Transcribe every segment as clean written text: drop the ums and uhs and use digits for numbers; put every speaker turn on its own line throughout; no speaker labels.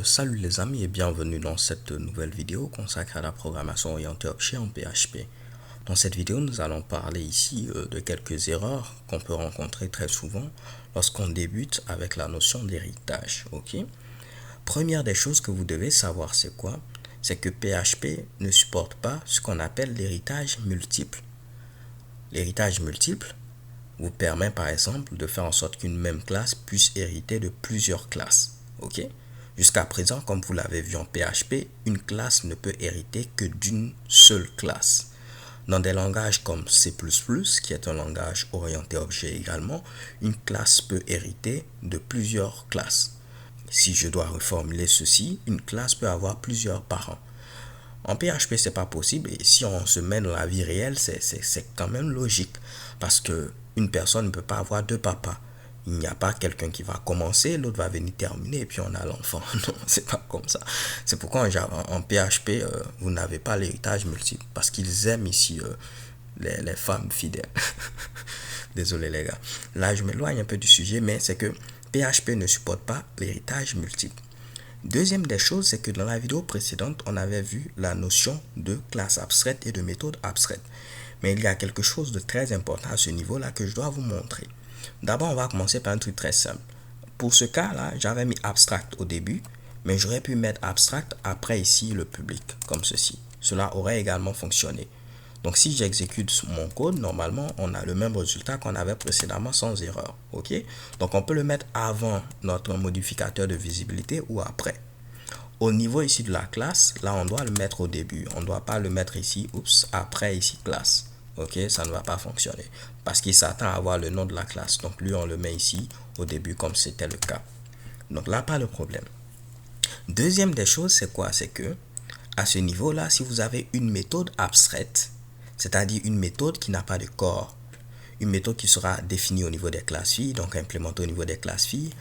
Salut les amis et bienvenue dans cette nouvelle vidéo consacrée à la programmation orientée objet en PHP. Dans cette vidéo, nous allons parler ici de quelques erreurs qu'on peut rencontrer très souvent lorsqu'on débute avec la notion d'héritage. Première des choses que vous devez savoir, c'est quoi? C'est que PHP ne supporte pas ce qu'on appelle l'héritage multiple. L'héritage multiple vous permet par exemple de faire en sorte qu'une même classe puisse hériter de plusieurs classes. Jusqu'à présent, comme vous l'avez vu en PHP, une classe ne peut hériter que d'une seule classe. Dans des langages comme C++, qui est un langage orienté objet également, une classe peut hériter de plusieurs classes. Si je dois reformuler ceci, une classe peut avoir plusieurs parents. En PHP, c'est pas possible, et si on se met dans la vie réelle, c'est quand même logique, parce que une personne ne peut pas avoir deux papas. Il n'y a pas quelqu'un qui va commencer, l'autre va venir terminer, et puis on a l'enfant. Non, c'est pas comme ça. C'est pourquoi en PHP, vous n'avez pas l'héritage multiple, parce qu'ils aiment ici les femmes fidèles. Désolé les gars. Là, je m'éloigne un peu du sujet, mais c'est que PHP ne supporte pas l'héritage multiple. Deuxième des choses, c'est que dans la vidéo précédente, on avait vu la notion de classe abstraite et de méthode abstraite. Mais il y a quelque chose de très important à ce niveau-là que je dois vous montrer. D'abord, on va commencer par un truc très simple. Pour ce cas-là, j'avais mis abstract au début, mais j'aurais pu mettre abstract après ici le public, comme ceci. Cela aurait également fonctionné. Donc si j'exécute mon code, normalement, on a le même résultat qu'on avait précédemment sans erreur. Donc on peut le mettre avant notre modificateur de visibilité ou après. Au niveau ici de la classe, là on doit le mettre au début. On ne doit pas le mettre ici, après ici classe. Ça ne va pas fonctionner parce qu'il s'attend à avoir le nom de la classe. Donc lui, on le met ici au début comme c'était le cas. Donc là, pas de problème. Deuxième des choses, c'est quoi? C'est que à ce niveau-là, si vous avez une méthode abstraite, c'est-à-dire une méthode qui n'a pas de corps, une méthode qui sera définie au niveau des classes filles, donc implémentée au niveau des classes filles,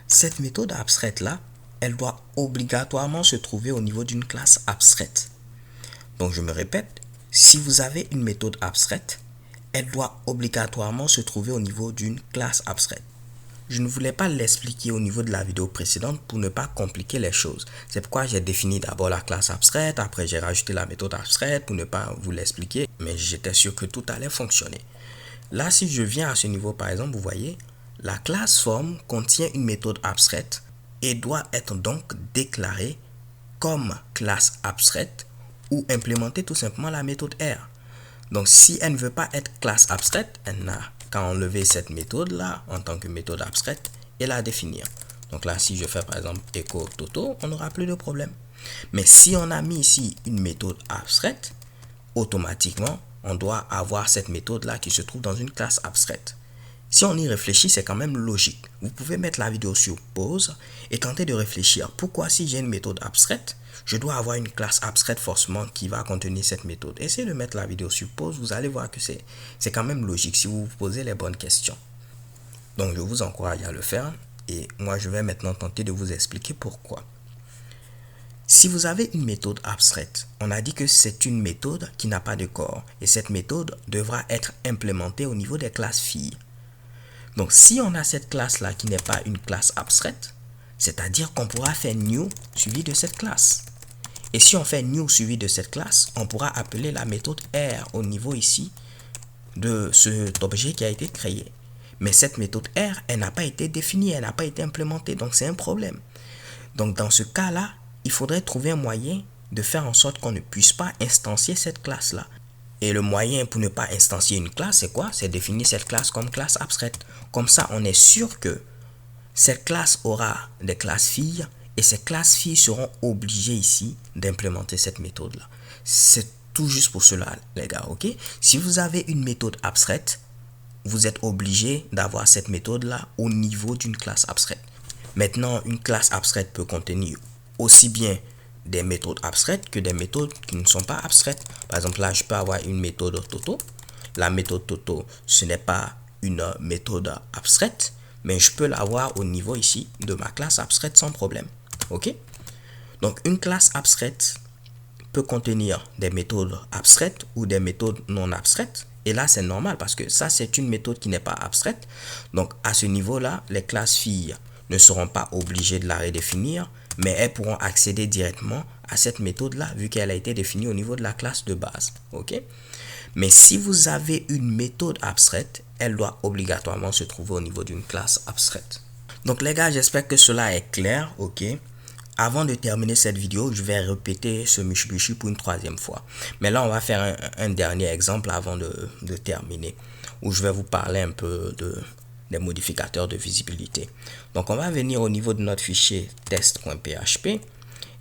cette méthode abstraite-là, elle doit obligatoirement se trouver au niveau d'une classe abstraite. Donc je me répète, si vous avez une méthode abstraite, elle doit obligatoirement se trouver au niveau d'une classe abstraite. Je ne voulais pas l'expliquer au niveau de la vidéo précédente pour ne pas compliquer les choses. C'est pourquoi j'ai défini d'abord la classe abstraite, après j'ai rajouté la méthode abstraite pour ne pas vous l'expliquer, mais j'étais sûr que tout allait fonctionner. Là, si je viens à ce niveau, par exemple, vous voyez, la classe form contient une méthode abstraite et doit être donc déclarée comme classe abstraite ou implémenter tout simplement la méthode R. Donc, si elle ne veut pas être classe abstraite, elle n'a qu'à enlever cette méthode-là en tant que méthode abstraite et la définir. Donc là, si je fais par exemple echo toto, on n'aura plus de problème. Mais si on a mis ici une méthode abstraite, automatiquement, on doit avoir cette méthode-là qui se trouve dans une classe abstraite. Si on y réfléchit, c'est quand même logique. Vous pouvez mettre la vidéo sur pause et tenter de réfléchir. Pourquoi si j'ai une méthode abstraite, je dois avoir une classe abstraite forcément qui va contenir cette méthode? Essayez de mettre la vidéo sur pause, vous allez voir que c'est quand même logique si vous vous posez les bonnes questions. Donc je vous encourage à le faire et moi je vais maintenant tenter de vous expliquer pourquoi. Si vous avez une méthode abstraite, on a dit que c'est une méthode qui n'a pas de corps et cette méthode devra être implémentée au niveau des classes filles. Donc si on a cette classe-là qui n'est pas une classe abstraite, c'est-à-dire qu'on pourra faire new suivi de cette classe. Et si on fait new suivi de cette classe, on pourra appeler la méthode R au niveau ici de cet objet qui a été créé. Mais cette méthode R, elle n'a pas été définie, elle n'a pas été implémentée, donc c'est un problème. Donc dans ce cas-là, il faudrait trouver un moyen de faire en sorte qu'on ne puisse pas instancier cette classe-là. Et le moyen pour ne pas instancier une classe, c'est quoi? C'est définir cette classe comme classe abstraite. Comme ça, on est sûr que cette classe aura des classes filles et ces classes filles seront obligées ici d'implémenter cette méthode-là. C'est tout juste pour cela, les gars, Si vous avez une méthode abstraite, vous êtes obligé d'avoir cette méthode-là au niveau d'une classe abstraite. Maintenant, une classe abstraite peut contenir aussi bien des méthodes abstraites que des méthodes qui ne sont pas abstraites. Par exemple, là, je peux avoir une méthode toto. La méthode toto, ce n'est pas une méthode abstraite, mais je peux l'avoir au niveau ici de ma classe abstraite sans problème. Donc, une classe abstraite peut contenir des méthodes abstraites ou des méthodes non abstraites. Et là, c'est normal parce que ça, c'est une méthode qui n'est pas abstraite. Donc, à ce niveau-là, les classes filles ne seront pas obligées de la redéfinir. mais elles pourront accéder directement à cette méthode-là, vu qu'elle a été définie au niveau de la classe de base. Ok? Mais si vous avez une méthode abstraite, elle doit obligatoirement se trouver au niveau d'une classe abstraite. Donc les gars, j'espère que cela est clair. Ok? Avant de terminer cette vidéo, je vais répéter ce Mitsubishi pour une troisième fois. Mais là, on va faire un dernier exemple avant de terminer, où je vais vous parler un peu des modificateurs de visibilité. Donc, on va venir au niveau de notre fichier test.php.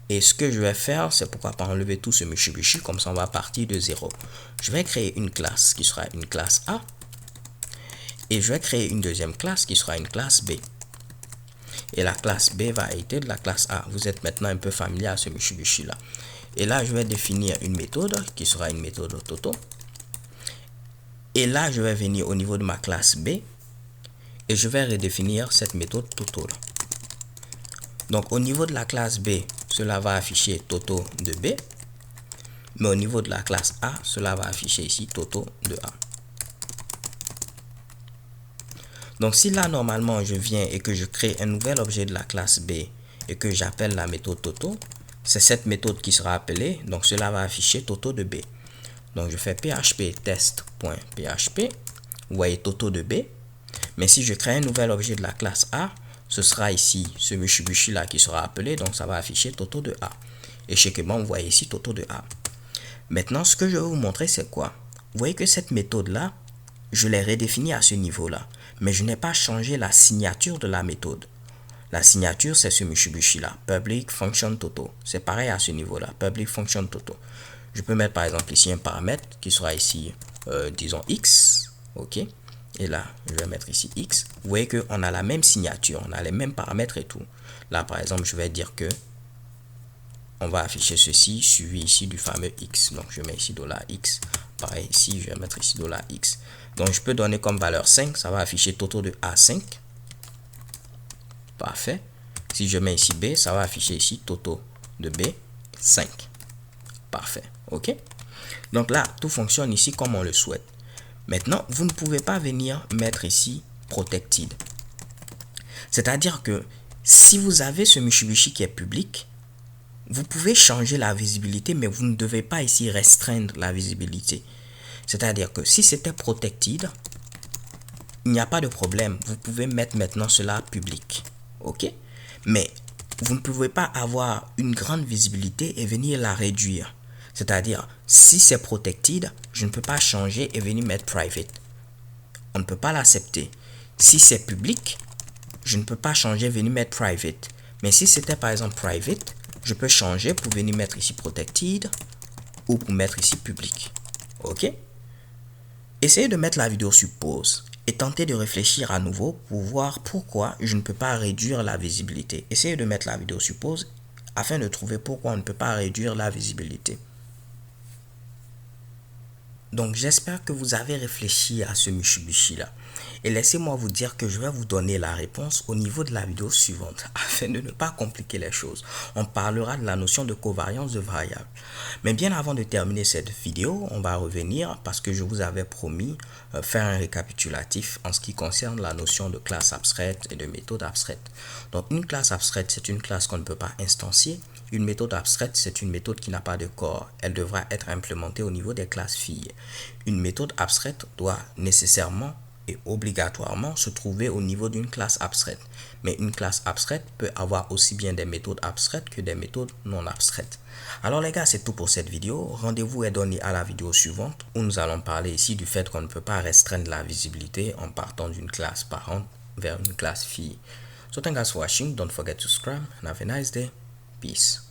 Et ce que je vais faire, c'est pourquoi pas enlever tout ce Mitsubishi, comme ça on va partir de 0. Je vais créer une classe qui sera une classe A. Et je vais créer une deuxième classe qui sera une classe B. Et la classe B va hériter de la classe A. Vous êtes maintenant un peu familier à ce Mitsubishi là. Et là, je vais définir une méthode qui sera une méthode Toto. Et là, je vais venir au niveau de ma classe B. Et je vais redéfinir cette méthode Toto là. Donc, au niveau de la classe B, cela va afficher Toto de B. Mais au niveau de la classe A, cela va afficher ici Toto de A. Donc, si là, normalement, je viens et que je crée un nouvel objet de la classe B et que j'appelle la méthode Toto, c'est cette méthode qui sera appelée. Donc, cela va afficher Toto de B. Donc, je fais php test.php. Vous voyez Toto de B. Mais si je crée un nouvel objet de la classe A, ce sera ici ce Mitsubishi là qui sera appelé. Donc, ça va afficher Toto de A. Et chéquement, vous voyez ici Toto de A. Maintenant, ce que je vais vous montrer, c'est quoi? Vous voyez que cette méthode là, je l'ai redéfinie à ce niveau là. Mais je n'ai pas changé la signature de la méthode. La signature, c'est ce Mitsubishi là, public function Toto. C'est pareil à ce niveau là, public function Toto. Je peux mettre par exemple ici un paramètre qui sera ici, disons X. Ok. Et là, je vais mettre ici X. Vous voyez qu'on a la même signature, on a les mêmes paramètres et tout. Là, par exemple, je vais dire que on va afficher ceci, suivi ici du fameux X. Donc, je mets ici $X. Pareil, ici, je vais mettre ici $X. Donc, je peux donner comme valeur 5. Ça va afficher Toto de A5. Parfait. Si je mets ici B, ça va afficher ici Toto de B5. Parfait. OK? Donc là, tout fonctionne ici comme on le souhaite. Maintenant, vous ne pouvez pas venir mettre ici Protected. C'est-à-dire que si vous avez ce Mitsubishi qui est public, vous pouvez changer la visibilité, mais vous ne devez pas ici restreindre la visibilité. C'est-à-dire que si c'était Protected, il n'y a pas de problème. Vous pouvez mettre maintenant cela public. OK? Mais vous ne pouvez pas avoir une grande visibilité et venir la réduire. C'est-à-dire, si c'est Protected, je ne peux pas changer et venir mettre Private. On ne peut pas l'accepter. Si c'est public, je ne peux pas changer et venir mettre Private. Mais si c'était par exemple Private, je peux changer pour venir mettre ici Protected ou pour mettre ici Public. OK? Essayez de mettre la vidéo sur pause et tentez de réfléchir à nouveau pour voir pourquoi je ne peux pas réduire la visibilité. Essayez de mettre la vidéo sur pause afin de trouver pourquoi on ne peut pas réduire la visibilité. Donc, j'espère que vous avez réfléchi à ce Mitsubishi là. Et laissez-moi vous dire que je vais vous donner la réponse au niveau de la vidéo suivante, afin de ne pas compliquer les choses. On parlera de la notion de covariance de variables. Mais bien avant de terminer cette vidéo, on va revenir, parce que je vous avais promis faire un récapitulatif en ce qui concerne la notion de classe abstraite et de méthode abstraite. Donc, une classe abstraite, c'est une classe qu'on ne peut pas instancier. Une méthode abstraite, c'est une méthode qui n'a pas de corps. Elle devra être implémentée au niveau des classes filles. Une méthode abstraite doit nécessairement et obligatoirement se trouver au niveau d'une classe abstraite. Mais une classe abstraite peut avoir aussi bien des méthodes abstraites que des méthodes non abstraites. Alors les gars, c'est tout pour cette vidéo. Rendez-vous est donné à la vidéo suivante où nous allons parler ici du fait qu'on ne peut pas restreindre la visibilité en partant d'une classe parente vers une classe fille. So thank you guys for watching. Don't forget to subscribe and have a nice day. Peace.